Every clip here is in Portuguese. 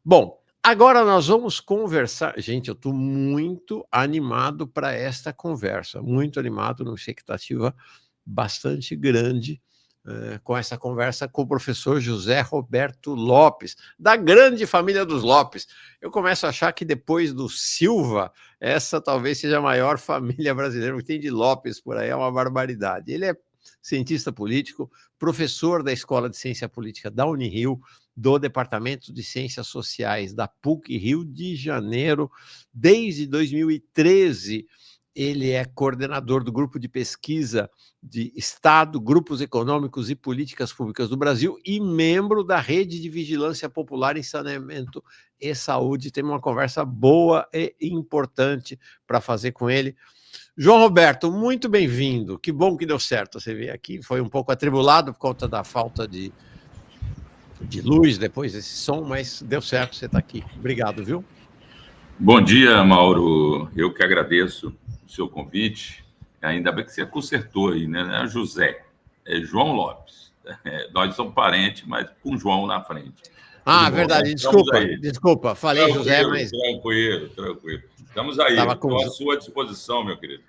Bom, agora nós vamos conversar. Gente, eu estou muito animado para esta conversa, muito animado, numa expectativa bastante grande, com essa conversa com o professor José Roberto Lopes, da grande família dos Lopes. Eu começo a achar que depois do Silva, essa talvez seja a maior família brasileira que tem de Lopes por aí, é uma barbaridade. Ele é cientista político, professor da Escola de Ciência Política da Unirio, do Departamento de Ciências Sociais da PUC Rio de Janeiro. Desde 2013, ele é coordenador do Grupo de Pesquisa de Estado, Grupos Econômicos e Políticas Públicas do Brasil e membro da Rede de Vigilância Popular em Saneamento e Saúde. Tem uma conversa boa e importante para fazer com ele. João Roberto, muito bem-vindo. Que bom que deu certo você vir aqui. Foi um pouco atribulado por conta da falta de luz depois desse som, mas deu certo, você está aqui. Obrigado, viu? Bom dia, Mauro. Eu que agradeço o seu convite. Ainda bem que você consertou aí, né? Não é José, é João Lopes. Nós somos parentes, mas com João na frente. Ah, verdade, desculpa, falei José, mas... Tranquilo. Estamos aí, estou à sua disposição, meu querido.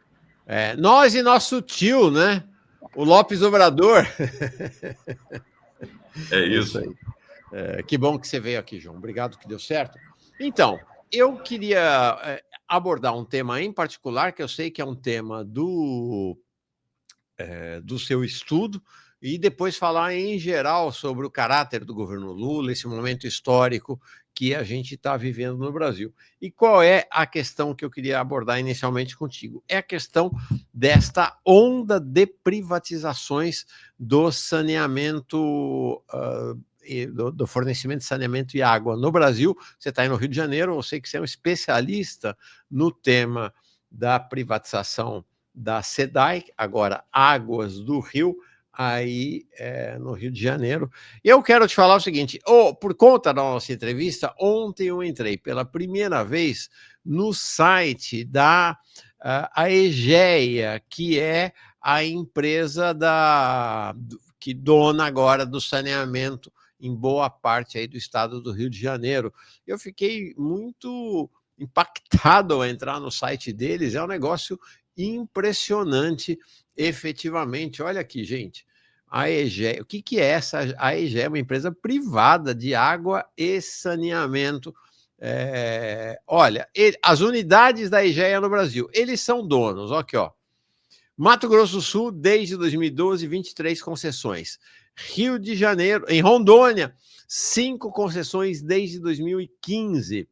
Nós e nosso tio, né? O Lopes Obrador. É isso aí. Que bom que você veio aqui, João. Obrigado que deu certo. Então, eu queria abordar um tema em particular, que eu sei que é um tema do seu estudo, e depois falar em geral sobre o caráter do governo Lula, esse momento histórico que a gente está vivendo no Brasil. E qual é a questão que eu queria abordar inicialmente contigo? É a questão desta onda de privatizações do saneamento, do fornecimento de saneamento e água no Brasil. Você está aí no Rio de Janeiro, eu sei que você é um especialista no tema da privatização da SEDAI, agora Águas do Rio, aí no Rio de Janeiro. Eu quero te falar o seguinte, por conta da nossa entrevista, ontem eu entrei pela primeira vez no site da Aegea, que é a empresa que dona agora do saneamento em boa parte aí do estado do Rio de Janeiro. Eu fiquei muito impactado ao entrar no site deles, é um negócio impressionante, efetivamente. Olha aqui, gente, a Aegea, o que é essa? A Aegea é uma empresa privada de água e saneamento. Olha, as unidades da Aegea no Brasil, eles são donos, aqui, ó. Mato Grosso do Sul, desde 2012, 23 concessões. Rio de Janeiro, em Rondônia, 5 concessões desde 2015.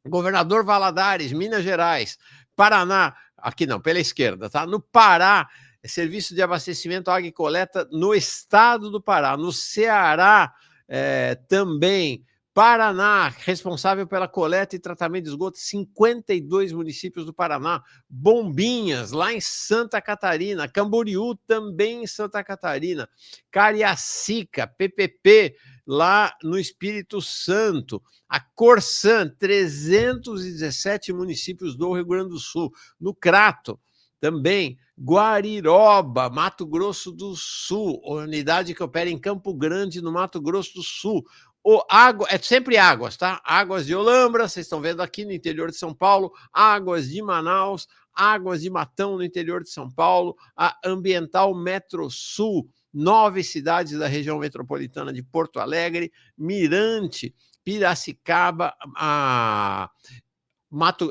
Governador Valadares, Minas Gerais. Paraná, aqui não, pela esquerda, tá? No Pará, serviço de abastecimento água e coleta no estado do Pará. No Ceará, também. Paraná, responsável pela coleta e tratamento de esgoto, 52 municípios do Paraná. Bombinhas, lá em Santa Catarina. Camboriú, também em Santa Catarina. Cariacica, PPP, lá no Espírito Santo. A Corsan, 317 municípios do Rio Grande do Sul. No Crato, também. Guariroba, Mato Grosso do Sul, unidade que opera em Campo Grande, no Mato Grosso do Sul. É sempre Águas, tá? Águas de Olambra, vocês estão vendo aqui no interior de São Paulo, Águas de Manaus, Águas de Matão, no interior de São Paulo, a Ambiental Metro Sul, 9 cidades da região metropolitana de Porto Alegre, Mirante, Piracicaba,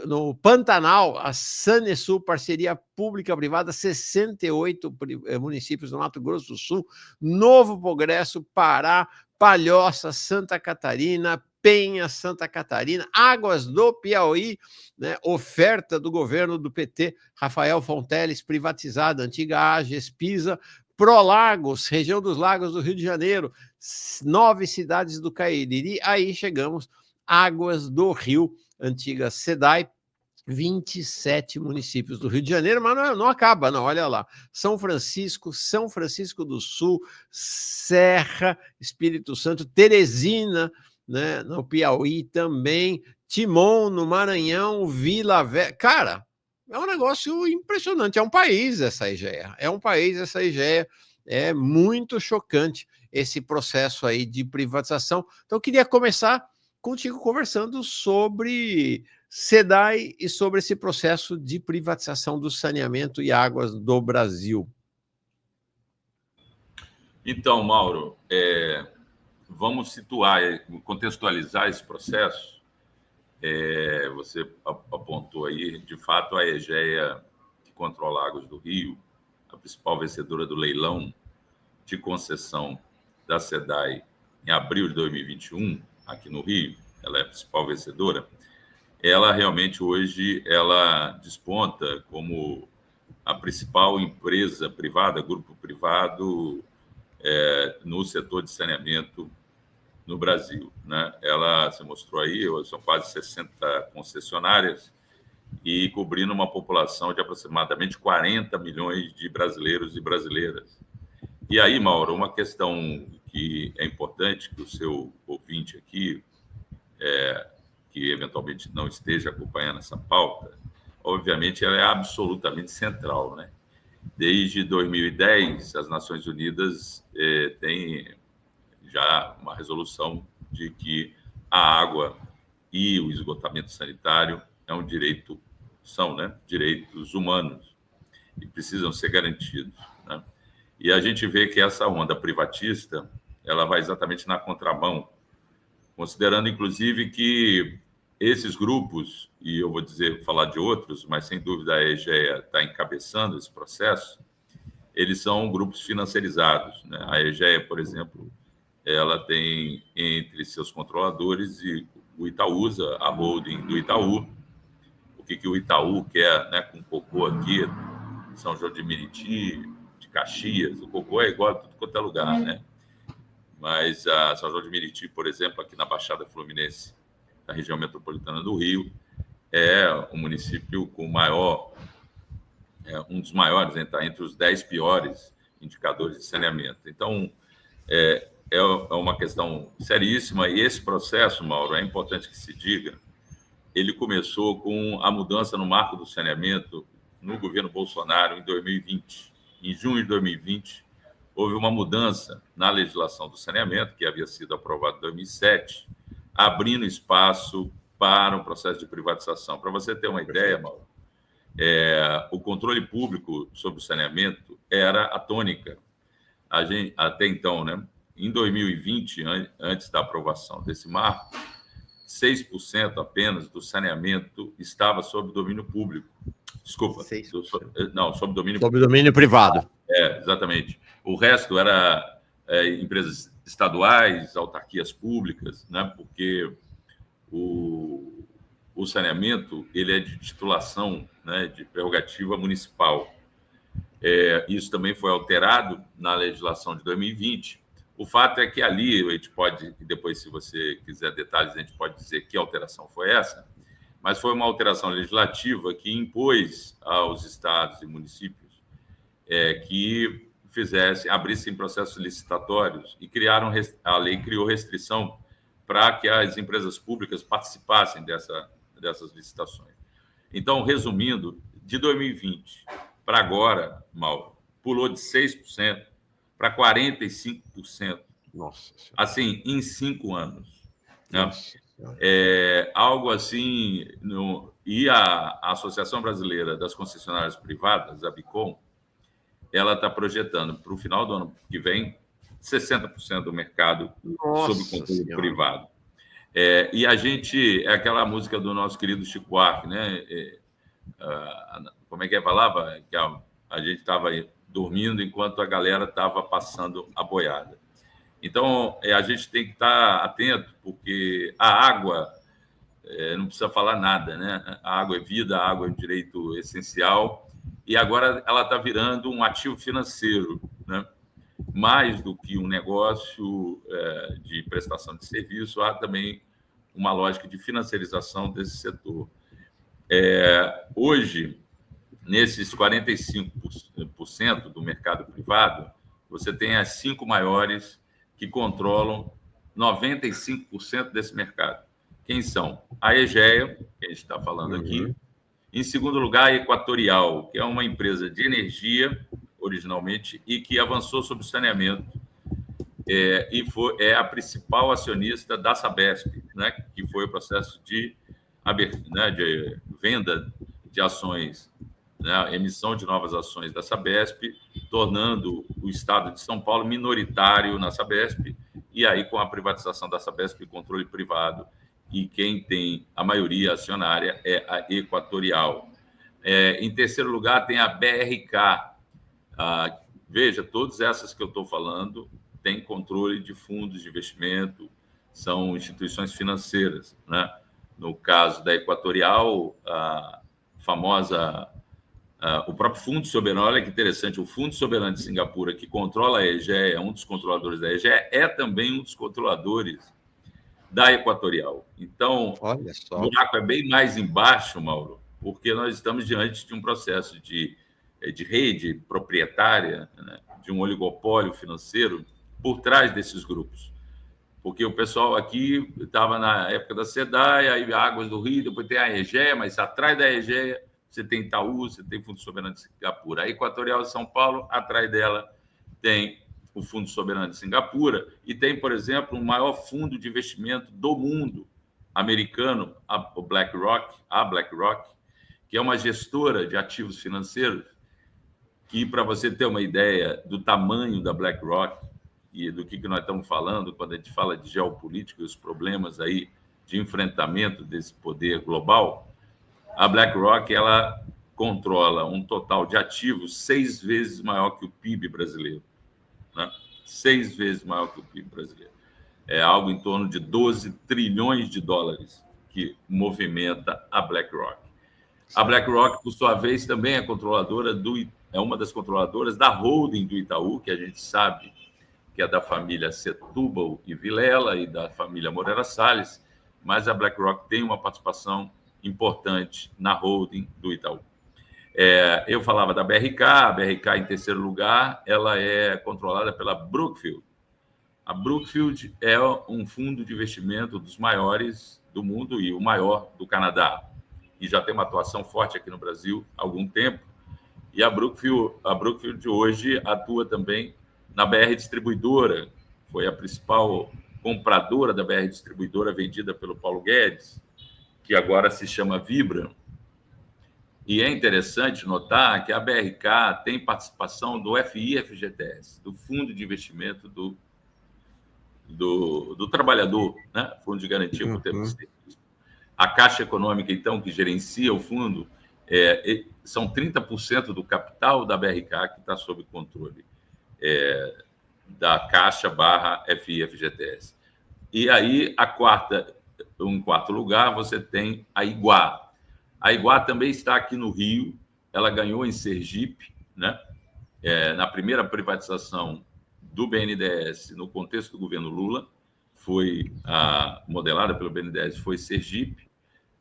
no Pantanal, a Sanesul, parceria pública-privada, 68 municípios do Mato Grosso do Sul, Novo Progresso, Pará, Palhoça, Santa Catarina, Penha, Santa Catarina, Águas do Piauí, né, oferta do governo do PT, Rafael Fonteles, privatizada, antiga AGESPISA, Prolagos, região dos Lagos do Rio de Janeiro, 9 cidades do Cariri, aí chegamos, Águas do Rio, antiga SEDAI, 27 municípios do Rio de Janeiro, mas não acaba, não, olha lá. São Francisco, São Francisco do Sul, Serra, Espírito Santo, Teresina, né, no Piauí também, Timon, no Maranhão, Vila Velha. Cara, é um negócio impressionante, é um país essa Aegea, é muito chocante esse processo aí de privatização. Então, eu queria começar contigo conversando sobre SEDAI e sobre esse processo de privatização do saneamento e águas do Brasil. Então, Mauro, vamos situar, contextualizar esse processo. Você apontou aí, de fato, a EGEA, que controla Águas do Rio, a principal vencedora do leilão de concessão da SEDAI em abril de 2021, aqui no Rio, ela é a principal vencedora. Ela realmente hoje ela desponta como a principal empresa privada, grupo privado, no setor de saneamento no Brasil, né? Ela se mostrou aí, são quase 60 concessionárias e cobrindo uma população de aproximadamente 40 milhões de brasileiros e brasileiras. E aí, Mauro, uma questão que é importante que o seu ouvinte aqui, que eventualmente não esteja acompanhando essa pauta, obviamente ela é absolutamente central, né? Desde 2010, as Nações Unidas têm já uma resolução de que a água e o esgotamento sanitário é um direito, são, né, direitos humanos e precisam ser garantidos, né? E a gente vê que essa onda privatista, ela vai exatamente na contramão, considerando inclusive que esses grupos, e eu vou falar de outros, mas sem dúvida a EGEA está encabeçando esse processo, eles são grupos financiarizados, né? A EGEA, por exemplo, ela tem entre seus controladores o Itaúsa, a holding do Itaú. O que o Itaú quer, né, com o cocô aqui, São João de Meriti, de Caxias, o cocô é igual a tudo quanto é lugar, né? Mas a São João de Meriti, por exemplo, aqui na Baixada Fluminense, da região metropolitana do Rio, é o município com maior, um dos maiores, está entre os 10 piores indicadores de saneamento. Então, é uma questão seríssima, e esse processo, Mauro, é importante que se diga, ele começou com a mudança no marco do saneamento no governo Bolsonaro em 2020. Em junho de 2020, houve uma mudança na legislação do saneamento, que havia sido aprovada em 2007, abrindo espaço para um processo de privatização. Para você ter uma ideia, Mauro, o controle público sobre o saneamento era a tônica. Até então, né? Em 2020, antes da aprovação desse marco, 6% apenas do saneamento estava sob domínio público. Desculpa, sob domínio privado. Exatamente. O resto era empresas estaduais, autarquias públicas, né? Porque o saneamento ele é de titulação, né, de prerrogativa municipal. Isso também foi alterado na legislação de 2020. O fato é que ali, a gente pode, depois, se você quiser detalhes, a gente pode dizer que alteração foi essa, mas foi uma alteração legislativa que impôs aos estados e municípios que abrissem processos licitatórios e a lei criou restrição para que as empresas públicas participassem dessas licitações. Então, resumindo, de 2020 para agora, Mauro, pulou de 6% para 45%. Nossa. Assim, em 5 anos. Né? Nossa. Algo assim... E a Associação Brasileira das Concessionárias Privadas, a BICOM, ela está projetando para o final do ano que vem 60% do mercado sob controle privado. E a gente... É aquela música do nosso querido Chico Buarque, né? Como é que falava? Que a gente estava dormindo enquanto a galera estava passando a boiada. Então, a gente tem que estar atento, porque a água, não precisa falar nada, né? A água é vida, a água é um direito essencial, e agora ela está virando um ativo financeiro, né? Mais do que um negócio de prestação de serviço, há também uma lógica de financiarização desse setor. Hoje, nesses 45% do mercado privado, você tem as 5 maiores que controlam 95% desse mercado. Quem são? A EGEA, que a gente está falando aqui. Em segundo lugar, a Equatorial, que é uma empresa de energia, originalmente, e que avançou sobre o saneamento. É a principal acionista da Sabesp, né, que foi o processo de venda de ações, né, emissão de novas ações da Sabesp, tornando o Estado de São Paulo minoritário na Sabesp, e aí com a privatização da Sabesp, controle privado, e quem tem a maioria acionária é a Equatorial. Em terceiro lugar, tem a BRK. Veja, todas essas que eu estou falando têm controle de fundos de investimento, são instituições financeiras, né? No caso da Equatorial, a famosa... o próprio Fundo Soberano, olha que interessante, o Fundo Soberano de Singapura, que controla a EGEA, um dos controladores da EGEA, é também um dos controladores da Equatorial. Então, olha só, o buraco é bem mais embaixo, Mauro, porque nós estamos diante de um processo de rede proprietária, né, de um oligopólio financeiro por trás desses grupos. Porque o pessoal aqui estava na época da SEDAI, aí Águas do Rio, depois tem a EGEA, mas atrás da EGEA você tem Itaú, você tem Fundo Soberano de Singapura. A Equatorial de São Paulo, atrás dela tem o Fundo Soberano de Singapura, e tem, por exemplo, o maior fundo de investimento do mundo americano, a BlackRock, que é uma gestora de ativos financeiros, que, para você ter uma ideia do tamanho da BlackRock e do que nós estamos falando quando a gente fala de geopolítica e os problemas aí de enfrentamento desse poder global, a BlackRock ela controla um total de ativos 6 vezes maior que o PIB brasileiro, né? 6 vezes maior que o PIB brasileiro. É algo em torno de 12 trilhões de dólares que movimenta a BlackRock. A BlackRock, por sua vez, também é uma das controladoras da holding do Itaú, que a gente sabe que é da família Setúbal e Vilela e da família Moreira Salles, mas a BlackRock tem uma participação importante na holding do Itaú. Eu falava da BRK, a BRK, em terceiro lugar, ela é controlada pela Brookfield. A Brookfield é um fundo de investimento dos maiores do mundo e o maior do Canadá, e já tem uma atuação forte aqui no Brasil há algum tempo. E a Brookfield de hoje atua também na BR Distribuidora, foi a principal compradora da BR Distribuidora, vendida pelo Paulo Guedes, que agora se chama Vibra. E é interessante notar que a BRK tem participação do FI-FGTS, do Fundo de Investimento do Trabalhador, né? Fundo de Garantia por Tempo de Serviço. A Caixa Econômica, então, que gerencia o fundo, são 30% do capital da BRK que está sob controle da Caixa / FI-FGTS. E aí, em quarto lugar, você tem a Iguá. A Iguá também está aqui no Rio, ela ganhou em Sergipe, né? Na primeira privatização do BNDES, no contexto do governo Lula, foi modelada pelo BNDES, foi Sergipe.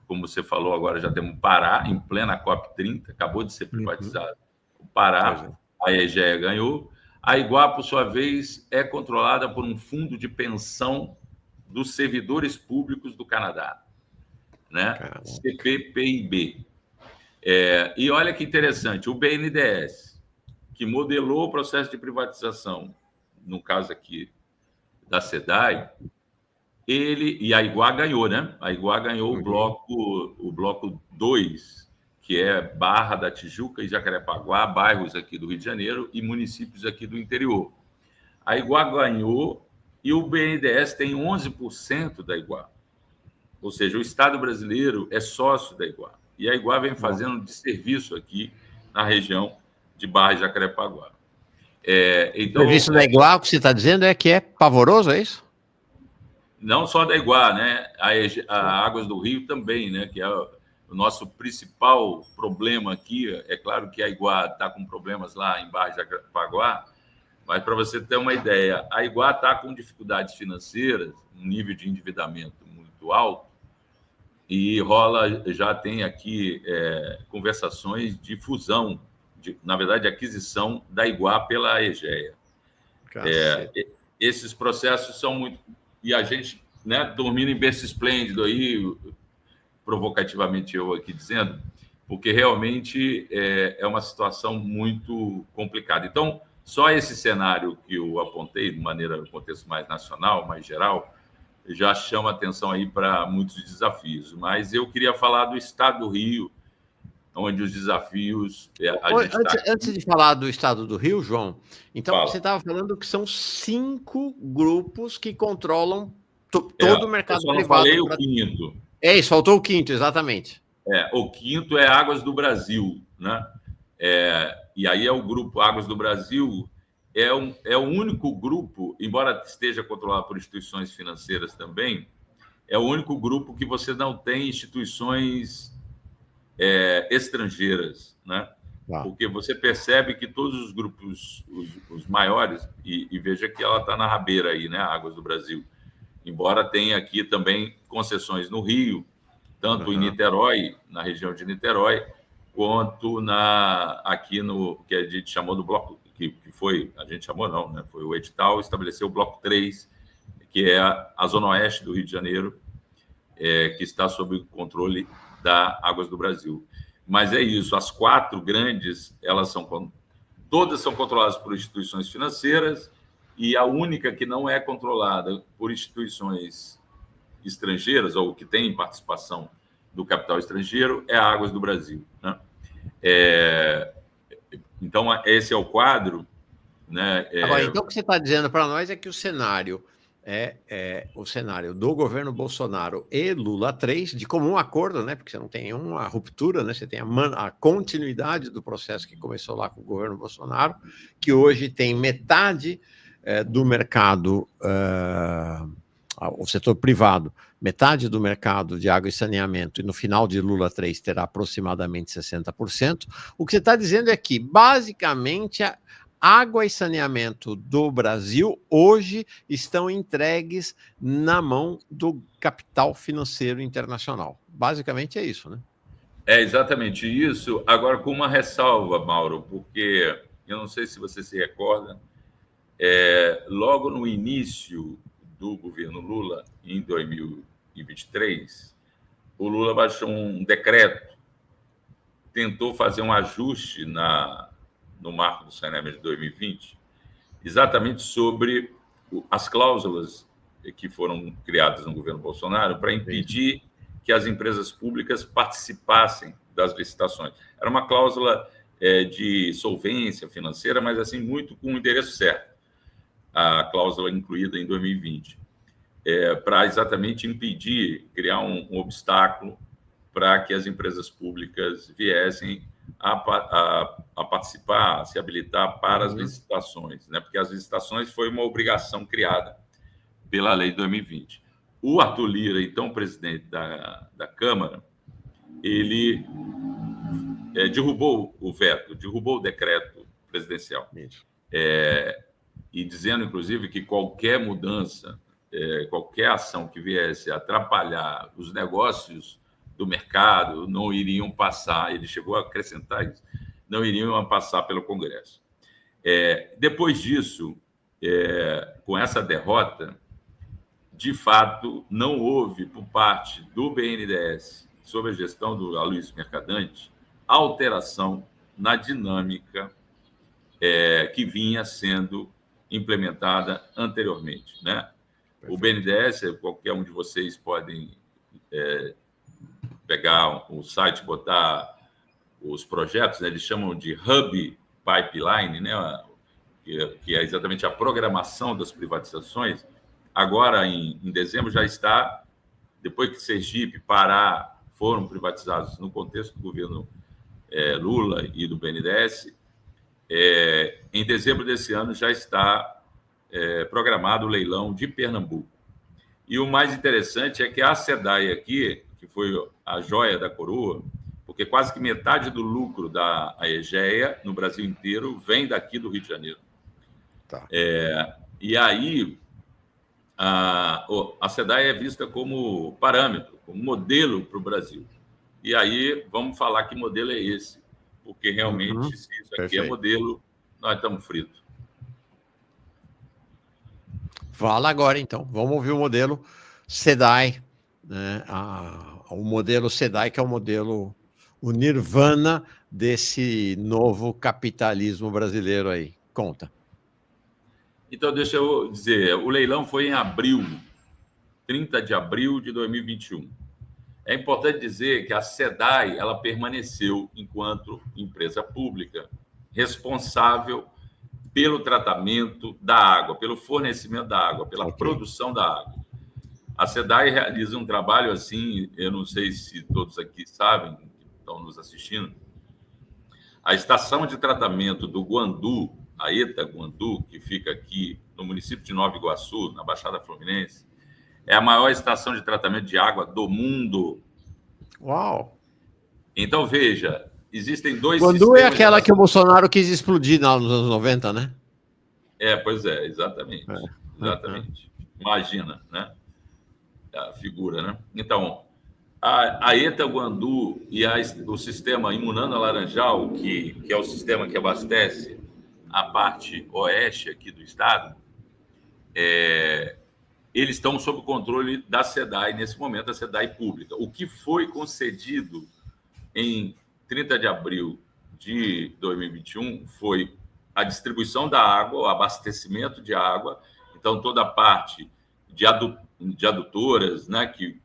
Como você falou, agora já temos o Pará, em plena COP30, acabou de ser privatizado. O Pará, a EGEA ganhou. A Iguá, por sua vez, é controlada por um fundo de pensão dos servidores públicos do Canadá, né? CPPIB. E olha que interessante, o BNDES, que modelou o processo de privatização, no caso aqui da SEDAI, e a Iguá ganhou, né? A Iguá ganhou o bloco 2, que é Barra da Tijuca e Jacarepaguá, bairros aqui do Rio de Janeiro e municípios aqui do interior. A Iguá ganhou e o BNDES tem 11% da Iguá. Ou seja, o Estado brasileiro é sócio da Iguá. E a Iguá vem fazendo de serviço aqui na região de Barra e Jacarepaguá. Então, o serviço da Iguá, o que você está dizendo é que é pavoroso, é isso? Não só da Iguá, né? A Águas do Rio também, né? Que é o nosso principal problema aqui. É claro que a Iguá está com problemas lá em Barra de Jacarepaguá, mas para você ter uma ideia, a Iguá está com dificuldades financeiras, um nível de endividamento muito alto, e já tem aqui conversações de fusão, na verdade, aquisição da Iguá pela EGEA. Esses processos são muito... E a gente, né, dormindo em berço esplêndido aí, provocativamente eu aqui dizendo, porque realmente é uma situação muito complicada. Então, só esse cenário que eu apontei, de maneira, no contexto mais nacional, mais geral, já chama atenção aí para muitos desafios. Mas eu queria falar do estado do Rio, onde os desafios... Antes de falar do estado do Rio, João, então Fala. você estava falando que são 5 grupos que controlam todo o mercado privado. Eu só não falei o quinto. É isso, faltou o quinto, exatamente. O quinto é Águas do Brasil, né? E aí é o grupo Águas do Brasil, é o único grupo, embora esteja controlado por instituições financeiras também, é o único grupo que você não tem instituições estrangeiras, né? Porque você percebe que todos os grupos, os maiores, e veja que ela está na rabeira aí, né? Águas do Brasil, embora tenha aqui também concessões no Rio, tanto em Niterói, na região de Niterói, quanto aqui no que a gente chamou do bloco, que foi, a gente chamou não, né? Foi o edital, estabeleceu o bloco 3, que é a zona oeste do Rio de Janeiro, que está sob o controle da Águas do Brasil. Mas é isso, as 4 grandes, todas são controladas por instituições financeiras, e a única que não é controlada por instituições estrangeiras, ou que tem participação do capital estrangeiro, é a Águas do Brasil, né? Então, esse é o quadro, né? Agora, então, o que você está dizendo para nós é que o cenário o cenário do governo Bolsonaro e Lula 3, de comum acordo, né? Porque você não tem uma ruptura, né? Você tem a continuidade do processo que começou lá com o governo Bolsonaro, que hoje tem metade do mercado, o setor privado, metade do mercado de água e saneamento, e no final de Lula 3 terá aproximadamente 60%. O que você está dizendo é que, basicamente, água e saneamento do Brasil hoje estão entregues na mão do capital financeiro internacional. Basicamente é isso, né? É exatamente isso. Agora, com uma ressalva, Mauro, porque eu não sei se você se recorda, logo no início do governo Lula, em 2023, o Lula baixou um decreto, tentou fazer um ajuste no marco do saneamento de 2020, exatamente sobre as cláusulas que foram criadas no governo Bolsonaro para impedir que as empresas públicas participassem das licitações. Era uma cláusula de solvência financeira, mas assim muito com o endereço certo, a cláusula incluída em 2020, para exatamente impedir, criar um obstáculo para que as empresas públicas viessem a participar, a se habilitar para as licitações, né? Porque as licitações foi uma obrigação criada pela lei de 2020. O Arthur Lira, então presidente da Câmara, ele derrubou o veto, derrubou o decreto presidencial, e dizendo, inclusive, que qualquer mudança, qualquer ação que viesse a atrapalhar os negócios do mercado não iriam passar, ele chegou a acrescentar isso, não iriam passar pelo Congresso. Depois disso, com essa derrota, de fato, não houve, por parte do BNDES, sob a gestão do Aloysio Mercadante, alteração na dinâmica que vinha sendo implementada anteriormente, né? O BNDES, qualquer um de vocês podem pegar o site, botar os projetos, né? Eles chamam de Hub Pipeline, né? Que é exatamente a programação das privatizações. Agora, em dezembro, já está, depois que Sergipe, Pará foram privatizados no contexto do governo Lula e do BNDES, em dezembro desse ano já está programado o leilão de Pernambuco. E o mais interessante é que a SEDAI aqui, que foi a joia da coroa, porque quase que metade do lucro da Aegea no Brasil inteiro vem daqui do Rio de Janeiro. Tá. E aí, a SEDAI é vista como parâmetro, como modelo para o Brasil. E aí, vamos falar que modelo é esse, porque realmente, se isso aqui é modelo, nós estamos fritos. Fala agora, então. Vamos ouvir o modelo SEDAI, né? O modelo SEDAI, que é o nirvana desse novo capitalismo brasileiro aí. Conta. Então, deixa eu dizer, o leilão foi em abril 30 de abril de 2021. É importante dizer que a SEDAI ela permaneceu enquanto empresa pública responsável pelo tratamento da água, pelo fornecimento da água, pela produção da água. A SEDAI realiza um trabalho assim, eu não sei se todos aqui sabem, que estão nos assistindo, a estação de tratamento do Guandu, a ETA Guandu, que fica aqui no município de Nova Iguaçu, na Baixada Fluminense, é a maior estação de tratamento de água do mundo. Uau! Então, veja, existem dois sistemas... Guandu é aquela que o Bolsonaro quis explodir nos anos 90, né? Pois é, exatamente. Exatamente. Imagina, né? A figura, né? Então, a ETA Guandu e o sistema Imunana Laranjal, que é o sistema que abastece a parte oeste aqui do estado, eles estão sob o controle da SEDAI nesse momento, a SEDAI pública. O que foi concedido em 30 de abril de 2021 foi a distribuição da água, o abastecimento de água, então toda a parte de adutoras, né, que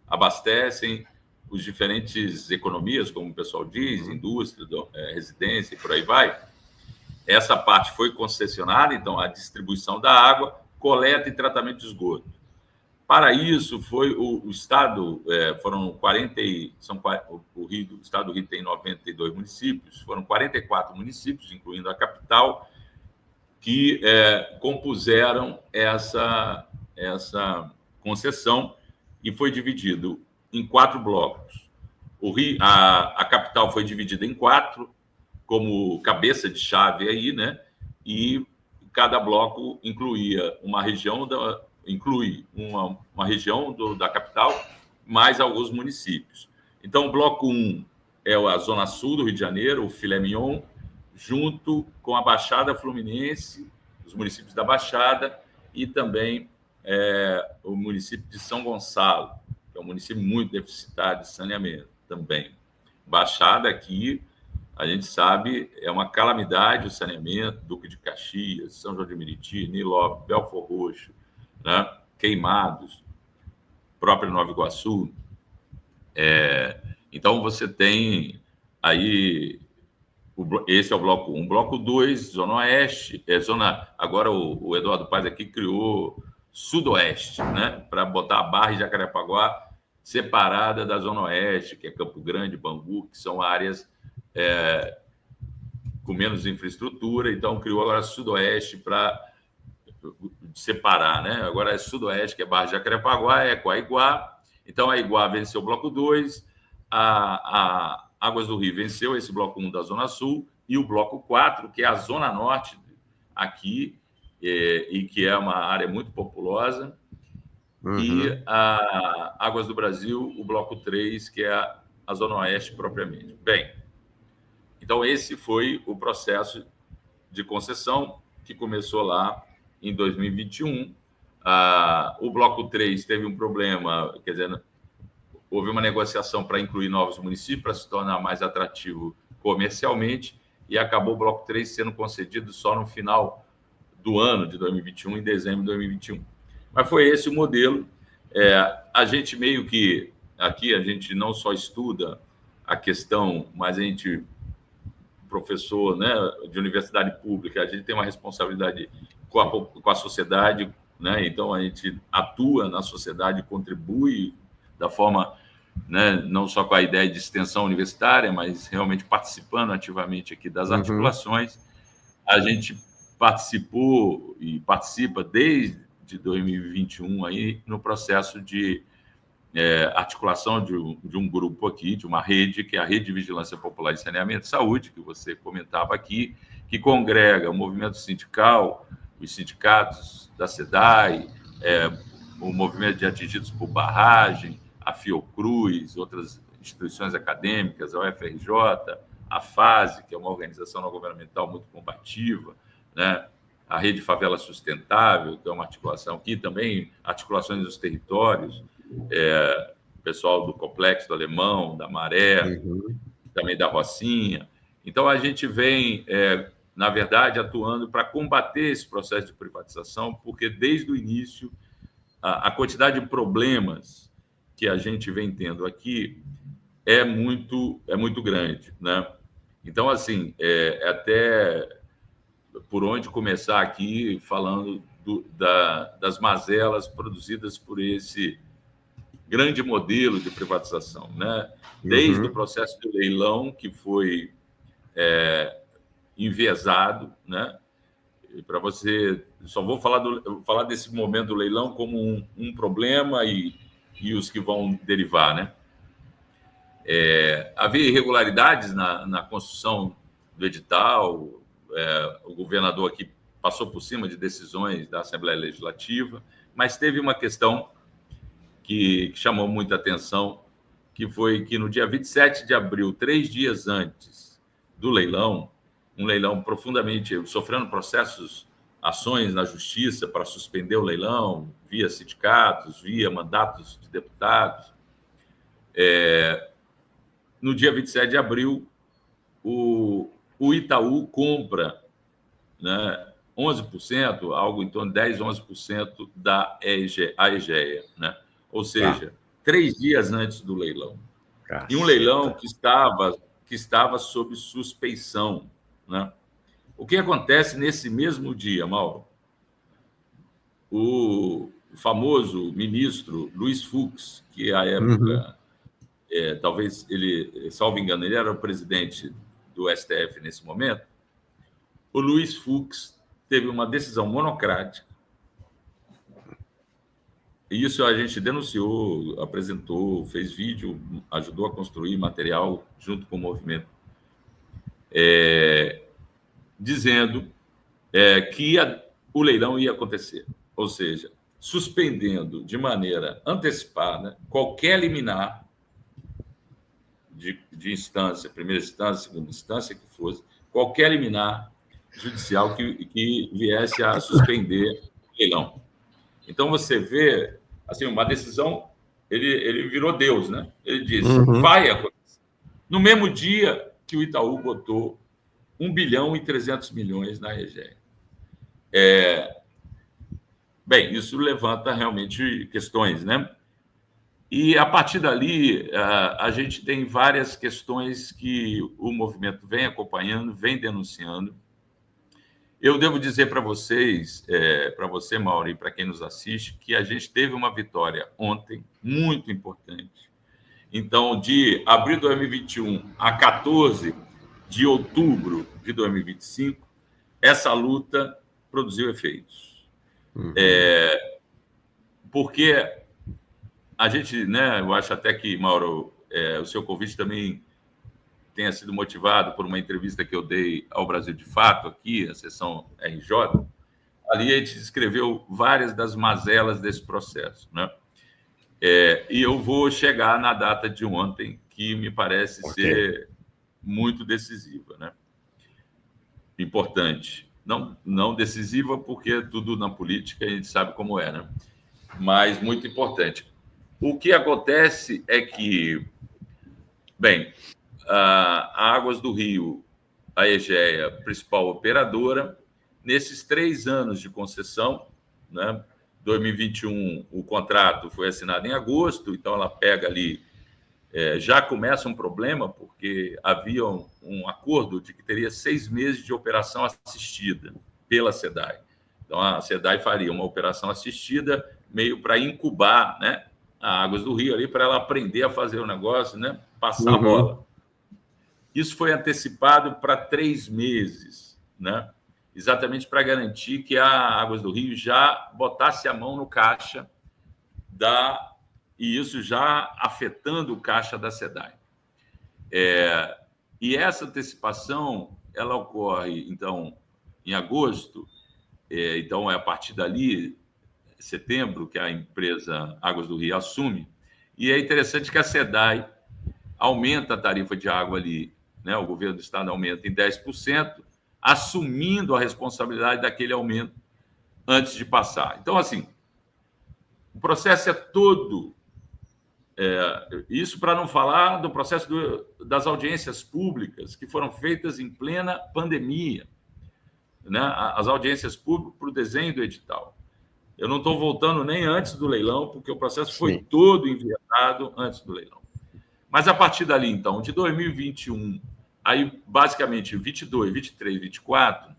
abastecem os diferentes economias, como o pessoal diz, indústria, residência e por aí vai. Essa parte foi concessionada, então a distribuição da água, coleta e tratamento de esgoto. Para isso, foi o Estado, foram 40, o Estado do Rio tem 92 municípios, foram 44 municípios, incluindo a capital, que compuseram essa concessão e foi dividido em 4 blocos. A capital foi dividida em 4, como cabeça de chave aí, né? E cada bloco incluía uma região uma região da capital, mais alguns municípios. Então, o bloco 1 é a Zona Sul do Rio de Janeiro, o Filé Mignon, junto com a Baixada Fluminense, os municípios da Baixada, e também o município de São Gonçalo, que é um município muito deficitário de saneamento também. Baixada aqui, a gente sabe, é uma calamidade o saneamento, Duque de Caxias, São João de Meriti, Nilópolis, Belfor Roxo, né? Queimados, próprio Nova Iguaçu. Então, você tem aí, esse é o bloco 1. Bloco 2, Zona Oeste, agora o Eduardo Paes aqui criou Sudoeste, né? Para botar a Barra e Jacarepaguá separada da Zona Oeste, que é Campo Grande, Bangu, que são áreas com menos infraestrutura, então criou agora Sudoeste para separar, né? Agora é Sudoeste, que é Barra de Jacarepaguá, é Coaiguá. Então a Iguá venceu o bloco 2, a Águas do Rio venceu esse bloco 1 da Zona Sul, e o bloco 4, que é a Zona Norte aqui, e que é uma área muito populosa, e a Águas do Brasil, o bloco 3, que é a Zona Oeste propriamente. Bem, então esse foi o processo de concessão que começou lá em 2021. O bloco 3 teve um problema, quer dizer, houve uma negociação para incluir novos municípios, para se tornar mais atrativo comercialmente, e acabou o bloco 3 sendo concedido só no final do ano de 2021, em dezembro de 2021. Mas foi esse o modelo. A gente meio que, aqui, a gente não só estuda a questão, mas a gente, professor, né, de universidade pública, a gente tem uma responsabilidade com a sociedade, né? Então a gente atua na sociedade, contribui da forma, né, não só com a ideia de extensão universitária, mas realmente participando ativamente aqui das articulações. A gente participou e participa desde 2021 aí no processo de articulação de um grupo aqui, de uma rede, que é a Rede de Vigilância Popular em Saneamento e Saúde, que você comentava aqui, que congrega o movimento sindical, os sindicatos da SEDAI, o movimento de atingidos por barragem, a Fiocruz, outras instituições acadêmicas, a UFRJ, a FASE, que é uma organização não governamental muito combativa, né? A Rede Favela Sustentável, que é uma articulação aqui, também articulações dos territórios, o pessoal do Complexo do Alemão, da Maré, também da Rocinha. Então, a gente vem, na verdade, atuando para combater esse processo de privatização, porque desde o início a quantidade de problemas que a gente vem tendo aqui é muito grande, né? Então, assim, até por onde começar aqui falando das mazelas produzidas por esse grande modelo de privatização, né? Desde o processo do leilão, que foi enviesado, né? Para você, só vou falar desse momento do leilão como um problema e os que vão derivar, né? Havia irregularidades na construção do edital, o governador aqui passou por cima de decisões da Assembleia Legislativa, mas teve uma questão que chamou muita atenção, que foi que no dia 27 de abril, 3 dias antes do leilão, um leilão profundamente sofrendo ações na justiça para suspender o leilão, via sindicatos, via mandatos de deputados. No dia 27 de abril, o Itaú compra, né, 11%, algo em torno de 10%, 11% da Aegea, né? Ou seja, 3 dias antes do leilão. E um leilão que estava sob suspeição, né? O que acontece nesse mesmo dia, Mauro? O famoso ministro Luiz Fux, que à época, talvez ele, salvo engano, ele era o presidente do STF nesse momento, o Luiz Fux teve uma decisão monocrática. E isso a gente denunciou, apresentou, fez vídeo, ajudou a construir material junto com o movimento, dizendo que o leilão ia acontecer. Ou seja, suspendendo de maneira antecipada qualquer liminar de instância, primeira instância, segunda instância, que fosse, qualquer liminar judicial que viesse a suspender o leilão. Então, você vê, assim, uma decisão, ele virou Deus, né? Ele disse, vai acontecer. No mesmo dia que o Itaú botou 1 bilhão e 300 milhões na Aegea. Bem, isso levanta realmente questões, né? E, a partir dali, a gente tem várias questões que o movimento vem acompanhando, vem denunciando. Eu devo dizer para vocês, para você, Mauro, e para quem nos assiste, que a gente teve uma vitória ontem muito importante. Então, de abril de 2021 a 14 de outubro de 2025, essa luta produziu efeitos. Porque a gente, né, eu acho até que, Mauro, o seu convite também tenha sido motivado por uma entrevista que eu dei ao Brasil de Fato, aqui, a seção RJ. Ali a gente descreveu várias das mazelas desse processo, né? E eu vou chegar na data de ontem, que me parece ser muito decisiva, né? Importante. Não decisiva, porque tudo na política a gente sabe como é, né? Mas muito importante. O que acontece é que, bem, a Águas do Rio, a Aegea, principal operadora, nesses 3 anos de concessão, né? 2021, o contrato foi assinado em agosto, então ela pega ali, já começa um problema, porque havia um acordo de que teria 6 meses de operação assistida pela SEDAI. Então, a SEDAI faria uma operação assistida meio para incubar, né, a Águas do Rio ali, para ela aprender a fazer o negócio, né, passar a bola. Isso foi antecipado para 3 meses, né? Exatamente para garantir que a Águas do Rio já botasse a mão no caixa e isso já afetando o caixa da SEDAI. E essa antecipação, ela ocorre, então, em agosto, então é a partir dali, setembro, que a empresa Águas do Rio assume, e é interessante que a SEDAI aumenta a tarifa de água ali, né? O governo do estado aumenta em 10%, assumindo a responsabilidade daquele aumento antes de passar. Então, assim, o processo é todo... isso para não falar do processo das audiências públicas, que foram feitas em plena pandemia, né? As audiências públicas para o desenho do edital. Eu não estou voltando nem antes do leilão, porque o processo foi Sim. todo enviado antes do leilão. Mas a partir dali, então, de 2021, aí basicamente 22, 23, 24,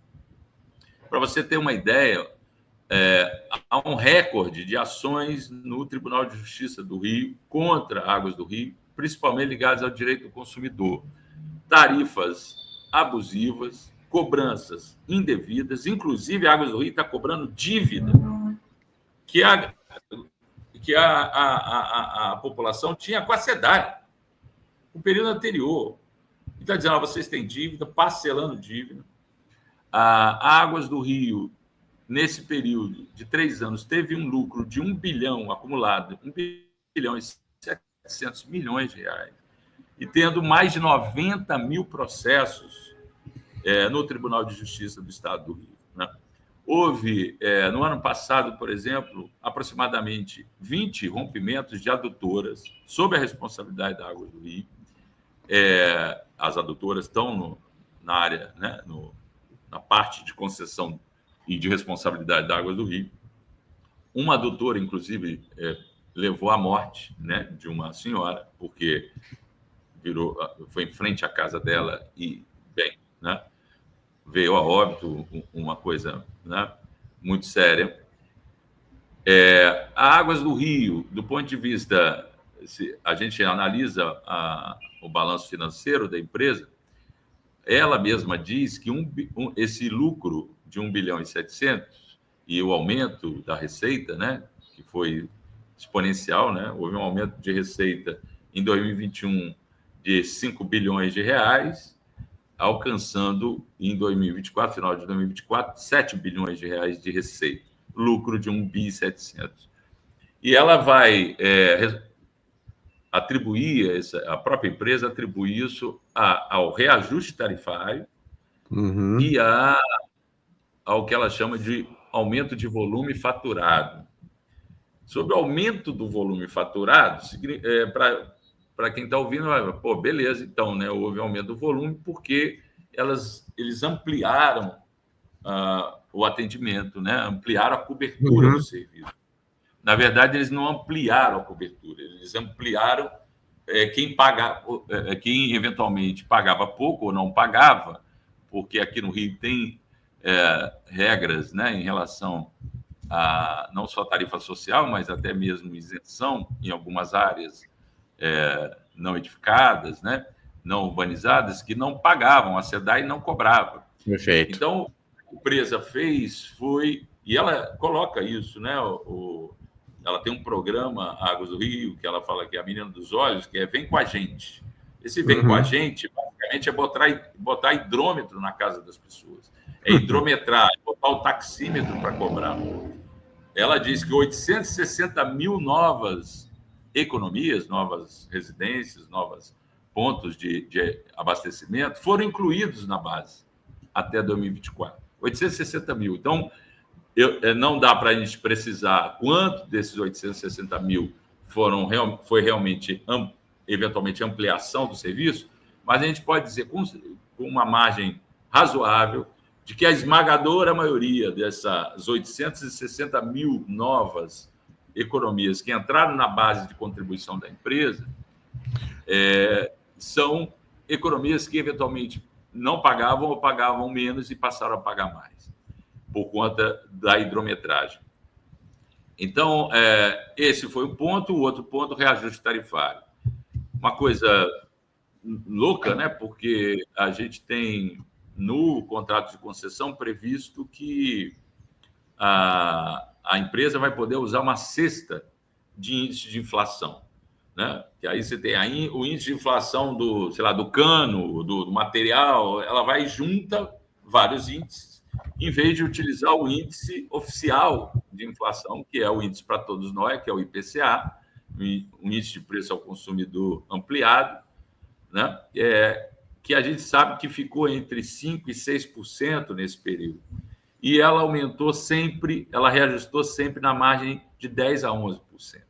para você ter uma ideia, há um recorde de ações no Tribunal de Justiça do Rio contra Águas do Rio, principalmente ligadas ao direito do consumidor. Tarifas abusivas, cobranças indevidas, inclusive a Águas do Rio está cobrando dívida que a população tinha com a SEDAI no período anterior. Então, dizendo, vocês têm dívida, parcelando dívida. A Águas do Rio, nesse período de 3 anos, teve um lucro de 1 bilhão acumulado, 1 bilhão e 700 milhões de reais, e tendo mais de 90 mil processos no Tribunal de Justiça do Estado do Rio. Né? Houve, no ano passado, por exemplo, aproximadamente 20 rompimentos de adutoras sob a responsabilidade da Águas do Rio. As adutoras estão na área, né, na parte de concessão e de responsabilidade da Águas do Rio. Uma adutora, inclusive, levou à morte, né, de uma senhora, porque foi em frente à casa dela e, bem, né, veio a óbito, uma coisa, né, muito séria. A Águas do Rio, do ponto de vista, se a gente analisa o balanço financeiro da empresa, ela mesma diz que esse lucro de 1 bilhão e 700 e o aumento da receita, né, que foi exponencial, né, houve um aumento de receita em 2021 de 5 bilhões de reais, alcançando em 2024, final de 2024, 7 bilhões de reais de receita, lucro de 1 bi 700. E ela vai atribuir, a própria empresa atribui isso ao reajuste tarifário e ao que ela chama de aumento de volume faturado. Sobre o aumento do volume faturado, para quem está ouvindo, pô, beleza, então, né, houve aumento do volume porque eles ampliaram o atendimento, né, ampliaram a cobertura do serviço. Na verdade, eles não ampliaram a cobertura, eles ampliaram quem eventualmente pagava pouco ou não pagava, porque aqui no Rio tem regras, né, em relação a não só tarifa social, mas até mesmo isenção em algumas áreas não edificadas, né, não urbanizadas, que não pagavam, a SEDAI não cobrava. Perfeito. Então, a empresa e ela coloca isso, né, ela tem um programa, Águas do Rio, que ela fala que é a menina dos olhos, que é vem com a gente. Esse vem com a gente, basicamente, é botar hidrômetro na casa das pessoas. É hidrometrar, botar o taxímetro para cobrar. Ela diz que 860 mil novas economias, novas residências, novos pontos de abastecimento foram incluídos na base até 2024. 860 mil. Então, não dá para a gente precisar quanto desses 860 mil foi realmente, eventualmente, ampliação do serviço, mas a gente pode dizer, com uma margem razoável, de que a esmagadora maioria dessas 860 mil novas economias que entraram na base de contribuição da empresa são economias que, eventualmente, não pagavam ou pagavam menos e passaram a pagar mais, por conta da hidrometragem. Então, esse foi um ponto. O outro ponto, reajuste tarifário. Uma coisa louca, né? Porque a gente tem, no contrato de concessão, previsto que a empresa vai poder usar uma cesta de índice de inflação, né? Que aí você tem o índice de inflação do cano, do material, ela vai junta vários índices, em vez de utilizar o índice oficial de inflação, que é o índice para todos nós, que é o IPCA, o índice de preço ao consumidor ampliado, né? Que a gente sabe que ficou entre 5% e 6% nesse período. E ela ela reajustou sempre na margem de 10% a 11%.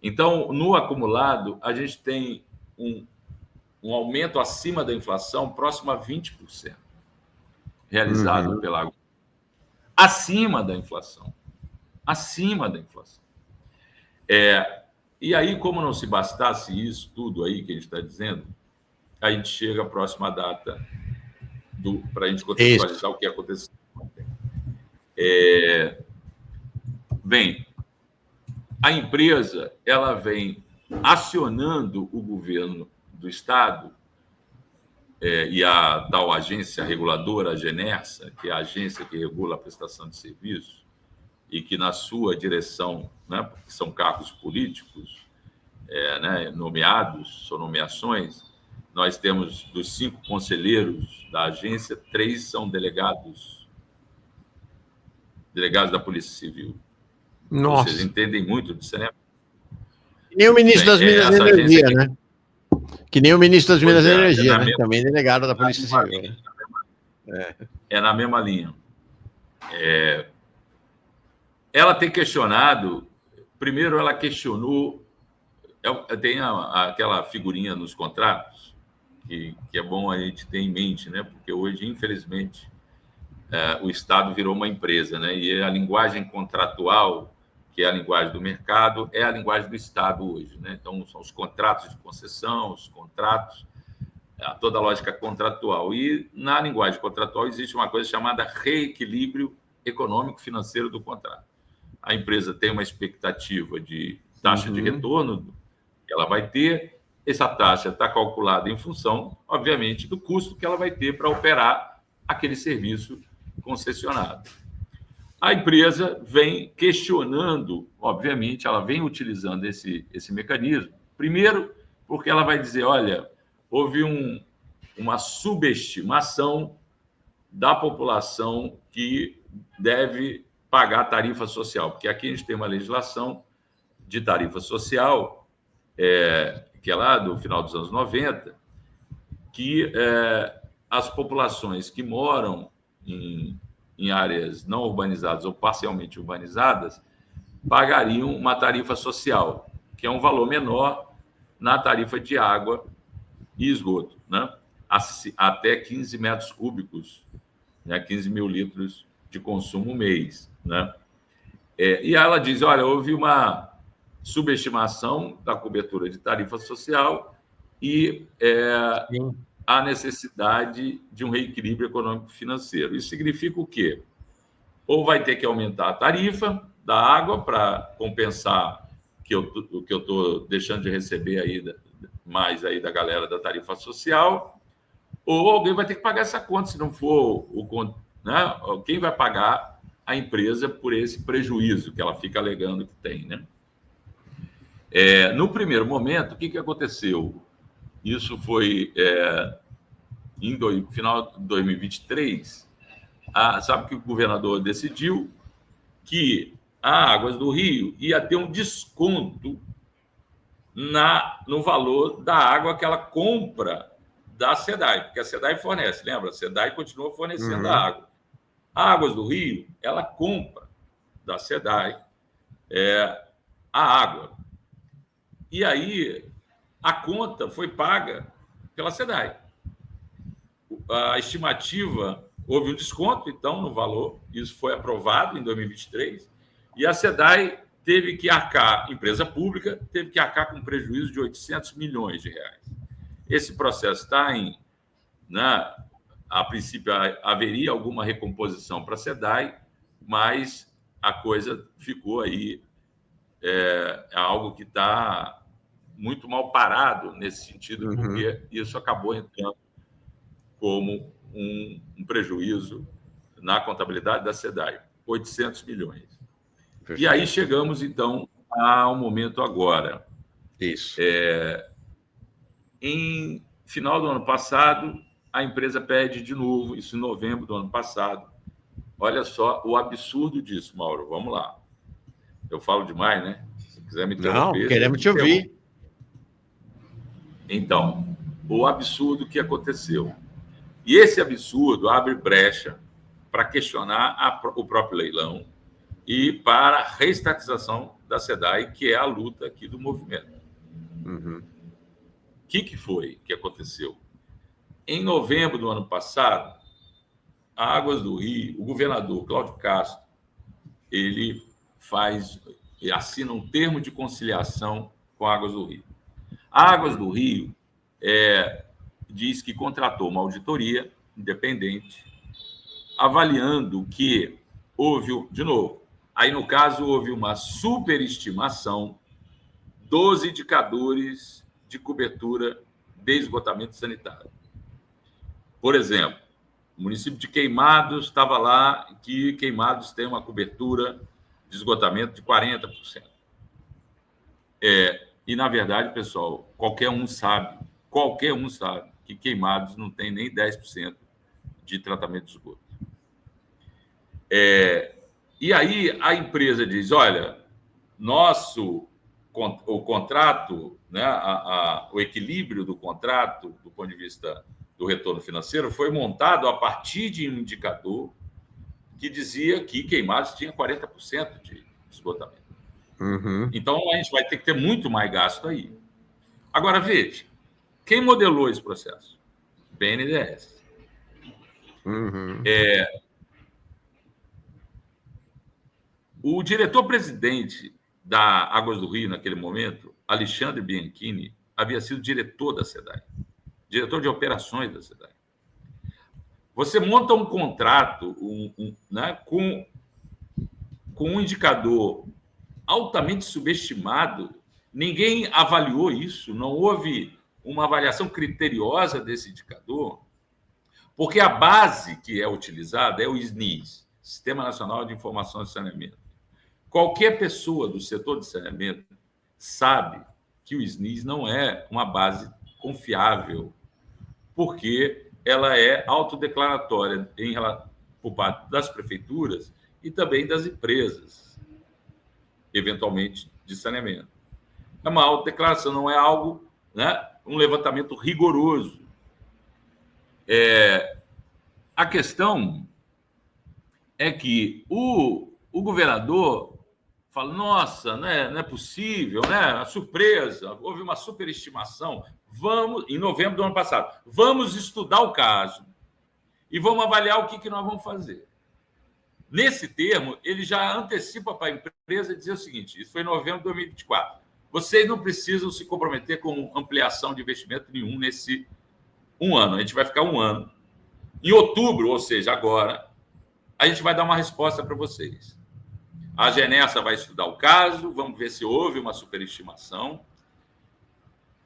Então, no acumulado, a gente tem um aumento acima da inflação, próximo a 20%, realizado pela Água, acima da inflação. acima da inflação. E aí, como não se bastasse isso tudo aí que a gente está dizendo, a gente chega à próxima data para a gente contextualizar o que aconteceu. Bem, a empresa ela vem acionando o governo do Estado e a tal agência reguladora, a Genersa, que é a agência que regula a prestação de serviços, e que na sua direção, né, porque são cargos políticos, nomeados, são nomeações, nós temos dos 5 conselheiros da agência, 3 são delegados da Polícia Civil. Nossa. Vocês entendem muito disso, né? Que nem o ministro das Minas e Energia, né? Que nem o ministro das Minas e Energia, né? Também delegado da Polícia Civil. É na mesma linha. Ela tem questionado. Primeiro, ela questionou. Tem aquela figurinha nos contratos que é bom a gente ter em mente, né? Porque hoje, infelizmente, o Estado virou uma empresa, né? E a linguagem contratual, que é a linguagem do mercado, é a linguagem do Estado hoje, né? Então, são os contratos de concessão, os contratos, toda a lógica contratual. E na linguagem contratual existe uma coisa chamada reequilíbrio econômico-financeiro do contrato. A empresa tem uma expectativa de taxa de retorno que ela vai ter. Essa taxa está calculada em função, obviamente, do custo que ela vai ter para operar aquele serviço concessionado. A empresa vem questionando, obviamente, ela vem utilizando esse mecanismo. Primeiro, porque ela vai dizer, olha, houve uma subestimação da população que deve pagar tarifa social, porque aqui a gente tem uma legislação de tarifa social, que é lá do final dos anos 90, que as populações que moram em áreas não urbanizadas ou parcialmente urbanizadas pagariam uma tarifa social, que é um valor menor na tarifa de água e esgoto, né? Até 15 metros cúbicos, né? 15 mil litros de consumo mês, né? E ela diz, olha, houve uma subestimação da cobertura de tarifa social e a necessidade de um reequilíbrio econômico-financeiro. Isso significa o quê? Ou vai ter que aumentar a tarifa da água para compensar o que eu estou deixando de receber aí mais aí da galera da tarifa social, ou alguém vai ter que pagar essa conta, se não for né? Quem vai pagar a empresa por esse prejuízo que ela fica alegando que tem, né? No primeiro momento, o que aconteceu? Isso foi final de 2023. Sabe que o governador decidiu que a Águas do Rio ia ter um desconto no valor da água que ela compra da SEDAI, porque a SEDAI fornece, lembra? A SEDAI continua fornecendo a água. A Águas do Rio, ela compra da SEDAI a água. E aí, a conta foi paga pela SEDAI. A estimativa, houve um desconto, então, no valor, isso foi aprovado em 2023, e a SEDAI teve que arcar, empresa pública, teve que arcar com um prejuízo de 800 milhões de reais. Esse processo está a princípio, haveria alguma recomposição para a SEDAI, mas a coisa ficou aí, algo que está muito mal parado nesse sentido, porque isso acabou entrando como um prejuízo na contabilidade da SEDAI, 800 milhões. Perfeito. E aí chegamos, então, ao momento agora. Isso. Em final do ano passado, a empresa pede de novo, isso em novembro do ano passado. Olha só o absurdo disso, Mauro. Vamos lá. Eu falo demais, né? Se quiser me interromper... Não, queremos te ouvir. Então, o absurdo que aconteceu. E esse absurdo abre brecha para questionar o próprio leilão e para a reestatização da SEDAI, que é a luta aqui do movimento. O que foi que aconteceu? Em novembro do ano passado, a Águas do Rio, o governador Cláudio Castro, ele assina um termo de conciliação com a Águas do Rio. A Águas do Rio diz que contratou uma auditoria independente, avaliando que houve, de novo, aí no caso houve uma superestimação dos indicadores de cobertura de esgotamento sanitário. Por exemplo, o município de Queimados estava lá que Queimados tem uma cobertura de esgotamento de 40%. E, na verdade, pessoal, qualquer um sabe que Queimados não tem nem 10% de tratamento de esgoto. E aí a empresa diz, olha, o contrato, né, o equilíbrio do contrato, do ponto de vista do retorno financeiro, foi montado a partir de um indicador que dizia que Queimados tinha 40% de esgotamento. Uhum. Então, a gente vai ter que ter muito mais gasto aí. Agora, veja, quem modelou esse processo? BNDES. Uhum. O diretor-presidente da Águas do Rio, naquele momento, Alexandre Bianchini, havia sido diretor da SEDAI, diretor de operações da SEDAI. Você monta um contrato né, com um indicador altamente subestimado, ninguém avaliou isso, não houve uma avaliação criteriosa desse indicador, porque a base que é utilizada é o SNIS, Sistema Nacional de Informação de Saneamento. Qualquer pessoa do setor de saneamento sabe que o SNIS não é uma base confiável, porque ela é autodeclaratória por parte das prefeituras e também das empresas, eventualmente de saneamento. É uma autodeclaração, não é algo, né, um levantamento rigoroso. A questão é que o governador fala, nossa, né, não é possível, né? A surpresa, houve uma superestimação. Em novembro do ano passado, vamos estudar o caso e vamos avaliar o que nós vamos fazer. Nesse termo, ele já antecipa para a empresa dizer o seguinte, isso foi em novembro de 2024, vocês não precisam se comprometer com ampliação de investimento nenhum nesse um ano, a gente vai ficar um ano. Em outubro, ou seja, agora, a gente vai dar uma resposta para vocês. A Genessa vai estudar o caso, vamos ver se houve uma superestimação.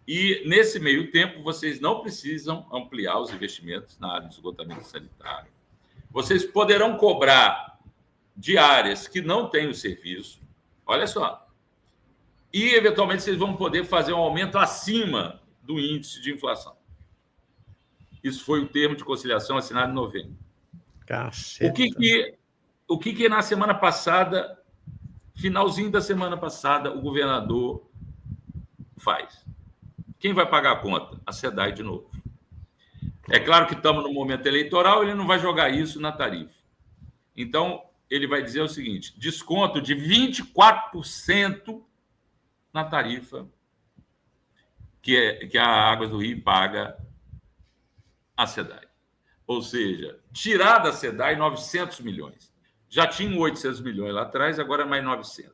E, nesse meio tempo, vocês não precisam ampliar os investimentos na área de esgotamento sanitário. Vocês poderão cobrar de áreas que não têm o serviço, olha só, e, eventualmente, vocês vão poder fazer um aumento acima do índice de inflação. Isso foi o termo de conciliação assinado em novembro. Caceta. O que na semana passada, finalzinho da semana passada, o governador faz? Quem vai pagar a conta? A SEDAI de novo. É claro que estamos no momento eleitoral, ele não vai jogar isso na tarifa. Então, ele vai dizer o seguinte, desconto de 24% na tarifa que a Águas do Rio paga à SEDAI. Ou seja, tirar da SEDAI 900 milhões. Já tinham 800 milhões lá atrás, agora é mais 900.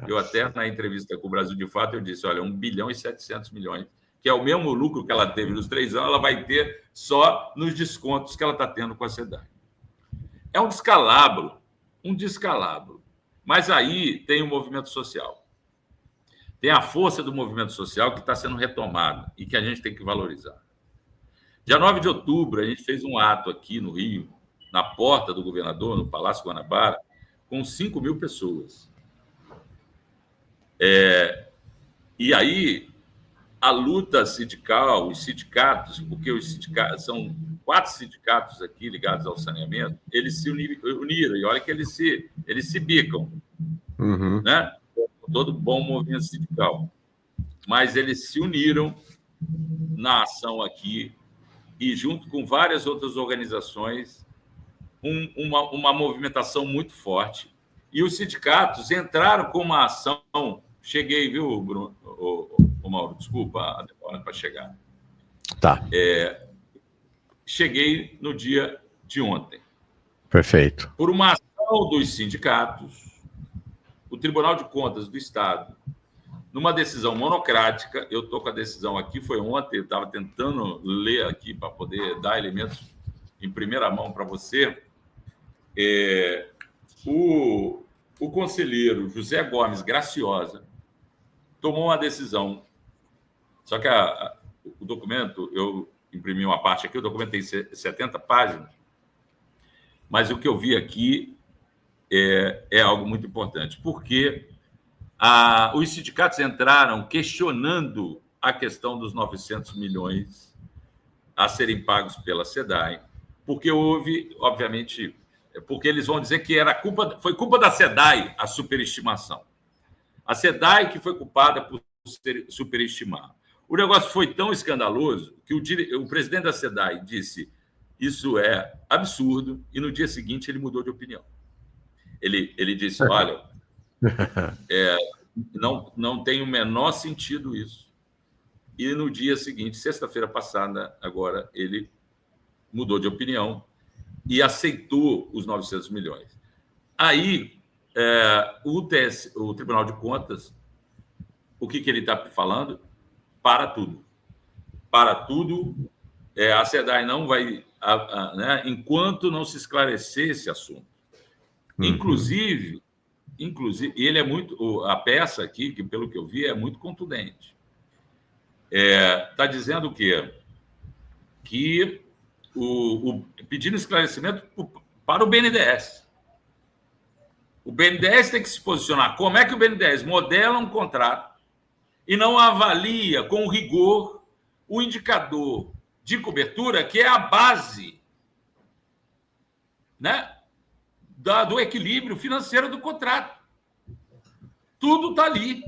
Eu até, na entrevista com o Brasil de Fato, eu disse, olha, 1 bilhão e 700 milhões, que é o mesmo lucro que ela teve nos 3 anos, ela vai ter só nos descontos que ela está tendo com a SEDAI. É um descalabro. Mas aí tem o movimento social. Tem a força do movimento social que está sendo retomada e que a gente tem que valorizar. Dia 9 de outubro, a gente fez um ato aqui no Rio, na porta do governador, no Palácio Guanabara, com 5 mil pessoas. E aí, a luta sindical, os sindicatos, porque os sindicatos são 4 sindicatos aqui ligados ao saneamento, eles se uniram, e olha que eles se bicam, né? Todo bom movimento sindical. Mas eles se uniram na ação aqui e, junto com várias outras organizações, uma movimentação muito forte. E os sindicatos entraram com uma ação... Cheguei, viu, Bruno? Ô, Mauro, desculpa a demora para chegar. Tá. Cheguei no dia de ontem. Perfeito. Por uma ação dos sindicatos, Tribunal de Contas do Estado, numa decisão monocrática, eu estou com a decisão aqui, foi ontem, eu estava tentando ler aqui para poder dar elementos em primeira mão para você. O conselheiro José Gomes Graciosa tomou uma decisão, só que o documento, eu imprimi uma parte aqui, o documento tem 70 páginas, mas o que eu vi aqui é algo muito importante, porque os sindicatos entraram questionando a questão dos 900 milhões a serem pagos pela SEDAI, porque houve, obviamente, porque eles vão dizer que foi culpa da SEDAI a superestimação. A SEDAI que foi culpada por superestimar. O negócio foi tão escandaloso que o presidente da SEDAI disse isso é absurdo, e no dia seguinte ele mudou de opinião. Ele disse, olha, não tem o menor sentido isso. E no dia seguinte, sexta-feira passada, agora, ele mudou de opinião e aceitou os 900 milhões. Aí, o Tribunal de Contas, o que ele está falando? Para tudo. Para tudo. A SEDAI não vai... né, enquanto não se esclarecer esse assunto. Inclusive, ele é muito... A peça aqui, que pelo que eu vi, é muito contundente. Está dizendo o quê? Que pedindo esclarecimento para o BNDES. O BNDES tem que se posicionar. Como é que o BNDES modela um contrato e não avalia com rigor o indicador de cobertura, que é a base, né, do equilíbrio financeiro do contrato? Tudo está ali.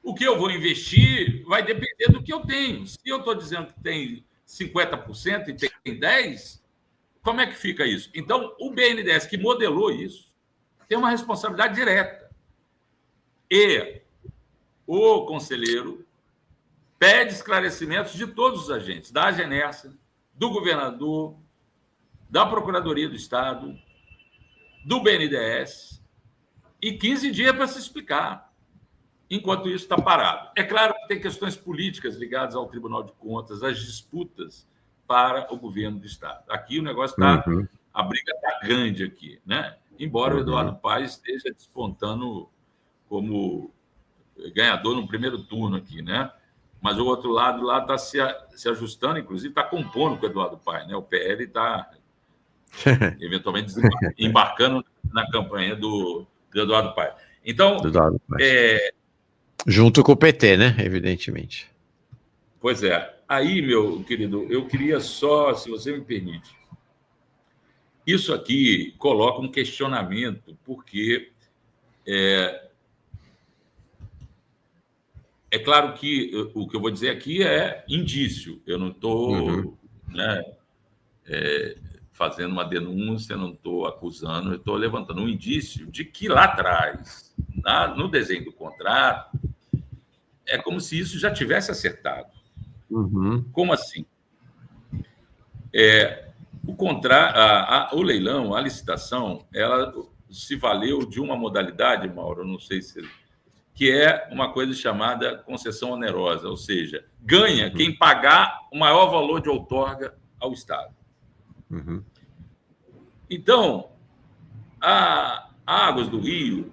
O que eu vou investir vai depender do que eu tenho. Se eu estou dizendo que tem 50% e tem 10%, como é que fica isso? Então, o BNDES que modelou isso tem uma responsabilidade direta. E o conselheiro pede esclarecimentos de todos os agentes, da AGENERSA, do governador, da Procuradoria do Estado, do BNDES, e 15 dias para se explicar. Enquanto isso está parado. É claro que tem questões políticas ligadas ao Tribunal de Contas, as disputas para o governo do Estado. Aqui o negócio está... A briga está grande aqui, né? Embora o Eduardo Paes esteja despontando como ganhador no primeiro turno aqui, né? Mas o outro lado lá está se ajustando, inclusive está compondo com o Eduardo Paes, né? O PL está eventualmente embarcando na campanha do Eduardo Paes. Então, junto com o PT, né? Evidentemente. Pois é. Aí, meu querido, eu queria só, se você me permite, isso aqui coloca um questionamento, porque é claro que o que eu vou dizer aqui é indício. Eu não estou fazendo uma denúncia, não estou acusando, eu estou levantando um indício de que lá atrás, no desenho do contrato, é como se isso já tivesse acertado. Como assim? O leilão, a licitação, ela se valeu de uma modalidade, Mauro, não sei se... que é uma coisa chamada concessão onerosa, ou seja, ganha quem pagar o maior valor de outorga ao Estado. Então, a Águas do Rio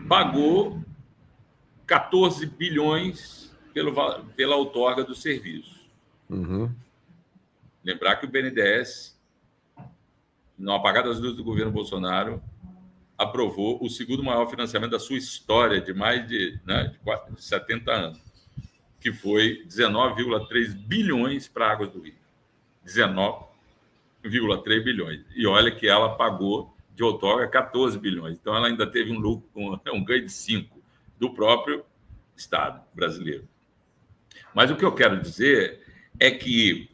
pagou 14 bilhões pela outorga do serviço. Lembrar que o BNDES, no apagar das luzes do governo Bolsonaro, aprovou o segundo maior financiamento da sua história, de mais de 70 anos, que foi 19,3 bilhões para Águas do Rio. 19,3 bilhões. E olha que ela pagou de outorga 14 bilhões. Então, ela ainda teve um lucro, um ganho de 5 do próprio Estado brasileiro. Mas o que eu quero dizer é que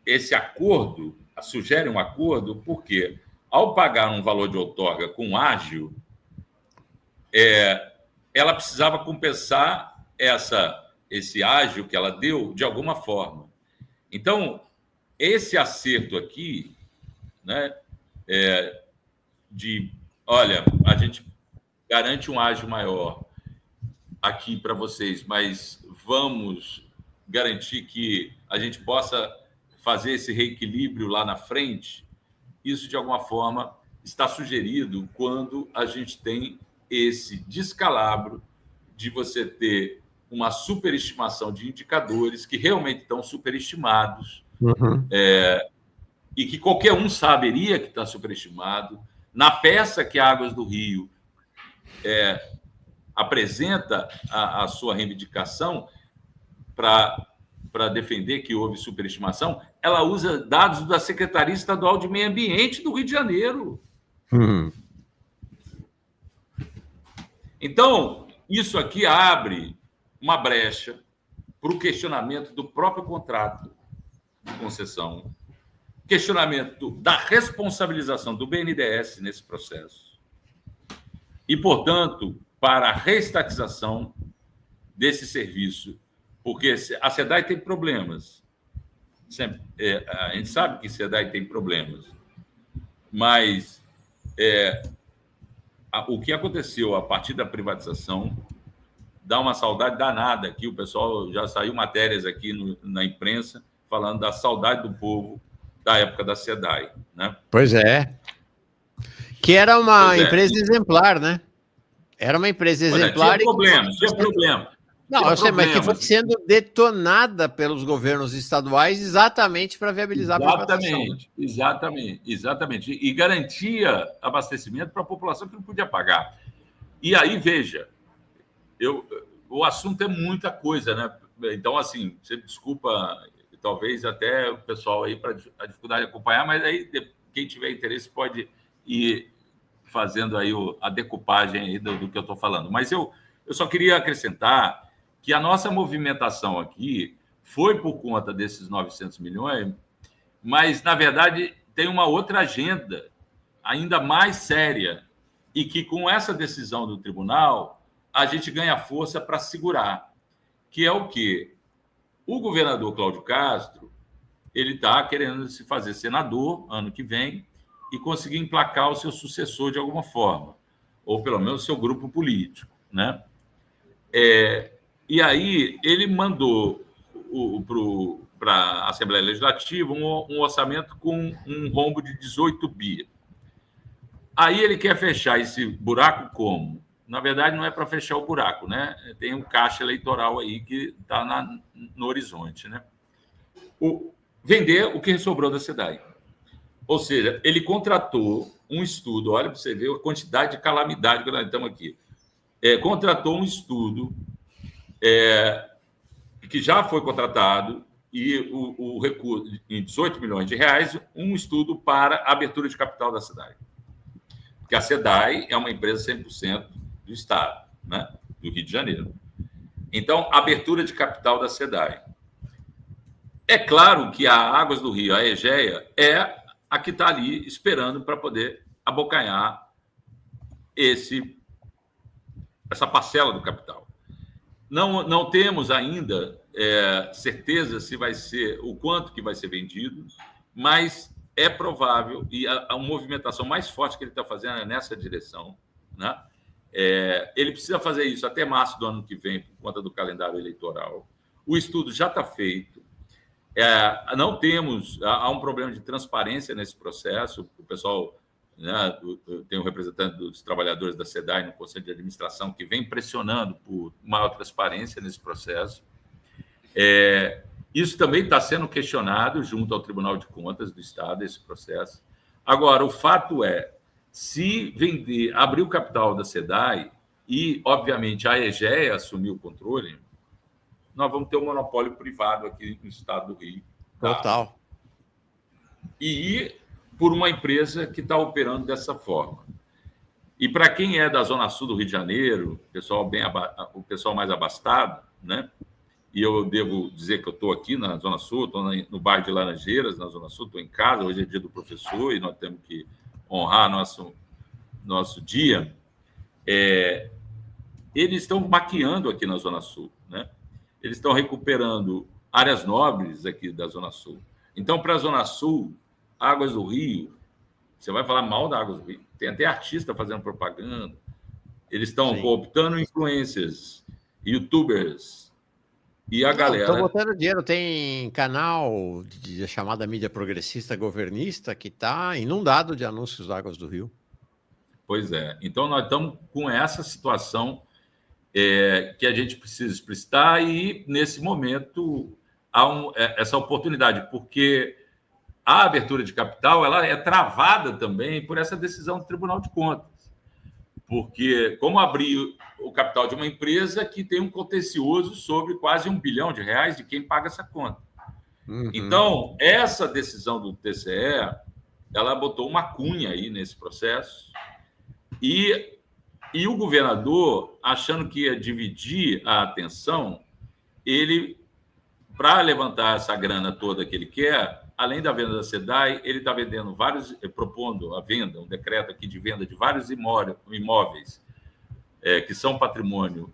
esse acordo sugere um acordo porque, ao pagar um valor de outorga com ágio, ela precisava compensar esse ágio que ela deu de alguma forma. Então, esse acerto aqui, né, de Olha, a gente garante um ágio maior aqui para vocês, mas vamos garantir que a gente possa fazer esse reequilíbrio lá na frente. Isso, de alguma forma, está sugerido quando a gente tem esse descalabro de você ter uma superestimação de indicadores que realmente estão superestimados, e que qualquer um saberia que está superestimado. Na peça que a Águas do Rio apresenta a sua reivindicação para defender que houve superestimação, ela usa dados da Secretaria Estadual de Meio Ambiente do Rio de Janeiro. Então, isso aqui abre uma brecha para o questionamento do próprio contrato de concessão, questionamento da responsabilização do BNDES nesse processo e, portanto, para a reestatização desse serviço, porque a SEDAI tem problemas. A gente sabe que a SEDAI tem problemas, mas o que aconteceu a partir da privatização dá uma saudade danada aqui. O pessoal já saiu matérias aqui na imprensa falando da saudade do povo da época da SEDAI, né? Pois é. Que era uma empresa exemplar, né? Era uma empresa exemplar. Tinha problema. Não, eu sei, mas que foi sendo detonada pelos governos estaduais exatamente para viabilizar a privatização. Exatamente. E garantia abastecimento para a população que não podia pagar. E aí, veja, o assunto é muita coisa, né? Então, assim, você desculpa, talvez até o pessoal aí para a dificuldade de acompanhar, mas aí quem tiver interesse pode ir fazendo aí a decupagem aí do que eu estou falando. Mas eu só queria acrescentar que a nossa movimentação aqui foi por conta desses 900 milhões, mas, na verdade, tem uma outra agenda ainda mais séria e que, com essa decisão do tribunal, a gente ganha força para segurar, que é o quê? O governador Cláudio Castro ele está querendo se fazer senador ano que vem e conseguir emplacar o seu sucessor de alguma forma, ou pelo menos o seu grupo político, né? E aí ele mandou para a Assembleia Legislativa um orçamento com um rombo de 18 bi. Aí ele quer fechar esse buraco como? Na verdade, não é para fechar o buraco, né? Tem um caixa eleitoral aí que está no horizonte, né? Vender o que sobrou da SEDAI. Ou seja, ele contratou um estudo, olha para você ver a quantidade de calamidade que nós estamos aqui. Contratou um estudo que já foi contratado e o recurso em 18 milhões de reais, um estudo para a abertura de capital da SEDAI. Porque a SEDAI é uma empresa 100% do Estado, né? Do Rio de Janeiro. Então, abertura de capital da SEDAI. É claro que a Águas do Rio, a EGEA, é a que está ali esperando para poder abocanhar essa parcela do capital. Não temos ainda certeza se vai ser o quanto que vai ser vendido, mas é provável, e a movimentação mais forte que ele está fazendo é nessa direção, né? Ele precisa fazer isso até março do ano que vem, por conta do calendário eleitoral. O estudo já está feito. Não temos... Há um problema de transparência nesse processo. O pessoal... Né, tem um representante dos trabalhadores da SEDAI no Conselho de Administração que vem pressionando por maior transparência nesse processo. Isso também está sendo questionado junto ao Tribunal de Contas do Estado, esse processo. Agora, o fato é, se abrir o capital da SEDAI e, obviamente, a EGEA assumir o controle, nós vamos ter um monopólio privado aqui no estado do Rio. Tá? Total. E por uma empresa que está operando dessa forma. E para quem é da Zona Sul do Rio de Janeiro, o pessoal mais abastado, né? E eu devo dizer que eu estou aqui na Zona Sul, estou no bairro de Laranjeiras, na Zona Sul, estou em casa, hoje é dia do professor e nós temos que honrar nosso dia. Eles estão maquiando aqui na Zona Sul, né? Eles estão recuperando áreas nobres aqui da Zona Sul. Então, para a Zona Sul, Águas do Rio Você vai falar mal da Águas do Rio. Tem até artista fazendo propaganda. Eles estão Sim. cooptando influencers, youtubers, e a Não, estão galera... botando dinheiro. Tem canal de chamada mídia progressista governista que está inundado de anúncios da Águas do Rio. Pois é. Então, nós estamos com essa situação que a gente precisa explicitar e, nesse momento, há essa oportunidade, porque a abertura de capital ela é travada também por essa decisão do Tribunal de Contas. Porque como abrir o capital de uma empresa que tem um contencioso sobre quase R$1 bilhão de quem paga essa conta. Uhum. Então, essa decisão do TCE, ela botou uma cunha aí nesse processo e o governador, achando que ia dividir a atenção, ele, para levantar essa grana toda que ele quer, além da venda da SEDAI, ele está vendendo propondo a venda, um decreto aqui de venda de vários imóveis que são patrimônio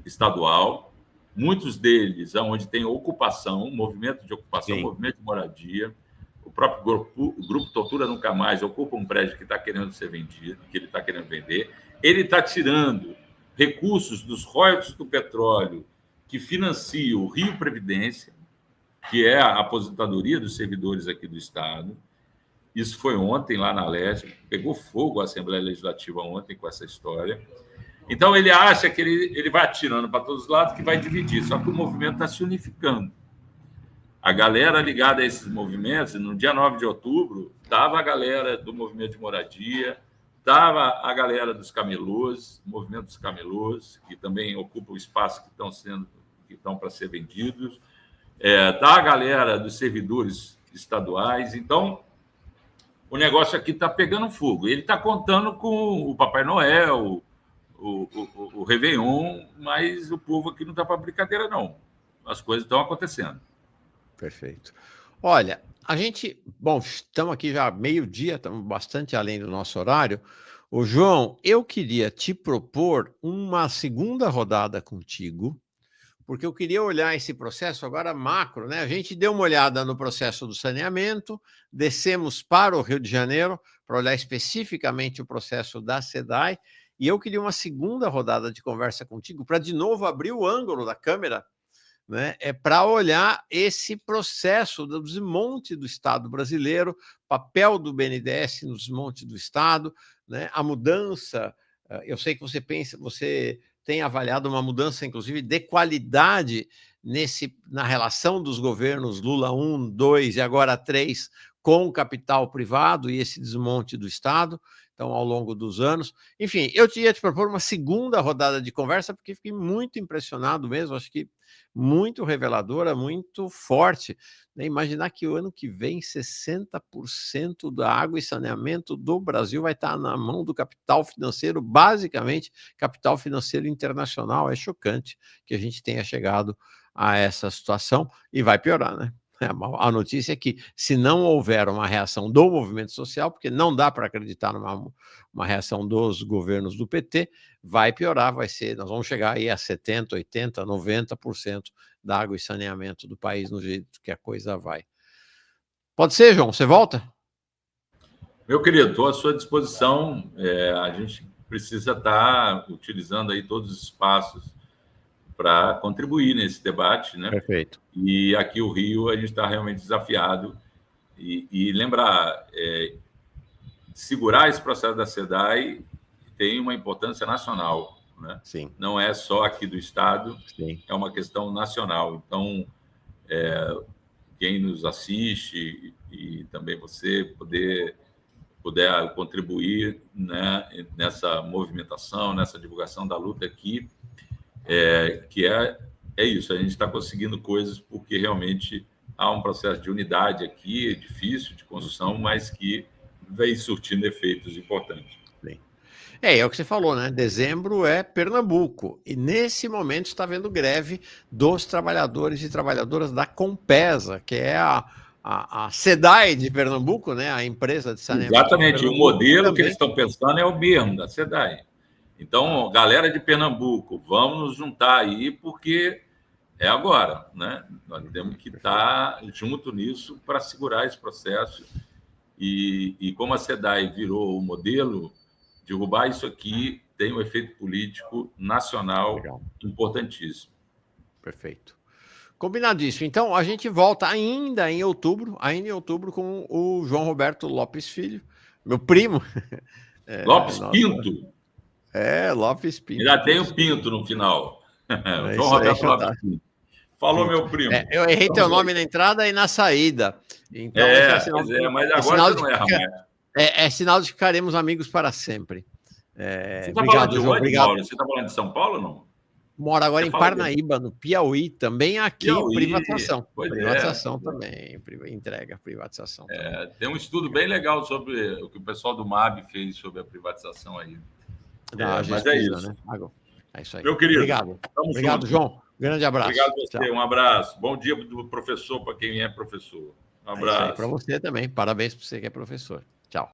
estadual, muitos deles onde tem ocupação, movimento de ocupação, Sim. movimento de moradia. O próprio grupo Tortura Nunca Mais ocupa um prédio que está querendo ser vendido, que ele está querendo vender. Ele está tirando recursos dos royalties do petróleo que financia o Rio Previdência, que é a aposentadoria dos servidores aqui do Estado. Isso foi ontem lá na Leste, pegou fogo a Assembleia Legislativa ontem com essa história. Então, ele acha que ele vai atirando para todos os lados, que vai dividir, só que o movimento está se unificando. A galera ligada a esses movimentos, no dia 9 de outubro, estava a galera do movimento de moradia, estava a galera dos camelôs, o movimento dos camelôs, que também ocupa o espaço que estão para ser vendidos, tá a galera dos servidores estaduais. Então, o negócio aqui está pegando fogo. Ele está contando com o Papai Noel, o Réveillon, mas o povo aqui não está para brincadeira, não. As coisas estão acontecendo. Perfeito. Olha, estamos aqui já meio-dia, estamos bastante além do nosso horário. Ô, João, eu queria te propor uma segunda rodada contigo, porque eu queria olhar esse processo agora macro, né? A gente deu uma olhada no processo do saneamento, descemos para o Rio de Janeiro para olhar especificamente o processo da SEDAI, e eu queria uma segunda rodada de conversa contigo para de novo abrir o ângulo da câmera, né, para olhar esse processo do desmonte do Estado brasileiro, papel do BNDES no desmonte do Estado, né, a mudança. Eu sei que você tem avaliado uma mudança, inclusive, de qualidade na relação dos governos Lula 1, 2 e agora 3 com o capital privado e esse desmonte do Estado, então, ao longo dos anos. Enfim, eu ia te propor uma segunda rodada de conversa, porque fiquei muito impressionado mesmo, acho que muito reveladora, muito forte, né? Imaginar que o ano que vem 60% da água e saneamento do Brasil vai estar na mão do capital financeiro, basicamente capital financeiro internacional. É chocante que a gente tenha chegado a essa situação e vai piorar, né? A notícia é que, se não houver uma reação do movimento social, porque não dá para acreditar numa reação dos governos do PT, vai piorar, nós vamos chegar aí a 70%, 80%, 90% da água e saneamento do país no jeito que a coisa vai. Pode ser, João? Você volta? Meu querido, estou à sua disposição. A gente precisa estar utilizando aí todos os espaços para contribuir nesse debate, né? Perfeito. E aqui o Rio a gente está realmente desafiado e lembrar, segurar esse processo da SEDAI tem uma importância nacional, né? Sim. Não é só aqui do Estado, Sim. É uma questão nacional. Então, quem nos assiste e também você puder contribuir, né, nessa movimentação, nessa divulgação da luta aqui, que é isso, a gente está conseguindo coisas porque realmente há um processo de unidade aqui, difícil de construção, mas que vem surtindo efeitos importantes. Sim. É o que você falou, né? Dezembro é Pernambuco, e nesse momento está havendo greve dos trabalhadores e trabalhadoras da Compesa, que é a SEDAI de Pernambuco, né? A empresa de saneamento. Exatamente, de o modelo que eles estão pensando é o mesmo, da SEDAI. Então, galera de Pernambuco, vamos nos juntar aí, porque é agora, né? Nós temos que estar junto nisso para segurar esse processo E como a SEDAI virou o modelo, derrubar isso aqui tem um efeito político nacional importantíssimo. Perfeito. Combinadíssimo. Então, a gente volta ainda em outubro com o João Roberto Lopes Filho, meu primo. Lopes Pinto. Lopes Pinto. Ainda tem o Pinto no final. João Roberto Lopes Pinto. Falou, meu primo. Eu errei teu nome na entrada e na saída. Então, mas agora você não erra mais. É sinal de que ficaremos amigos para sempre. Você está falando de onde, Mauro? Você está falando de São Paulo ou não? Moro agora em Parnaíba, no Piauí, também aqui, privatização. Privatização também, privatização. Tem um estudo bem legal sobre o que o pessoal do MAB fez sobre a privatização aí. Mas é isso. Né? É isso aí. Meu querido. Obrigado, João. Grande abraço. Obrigado a você. Um abraço. Bom dia do professor para quem é professor. Um abraço. Para você também. Parabéns para você que é professor.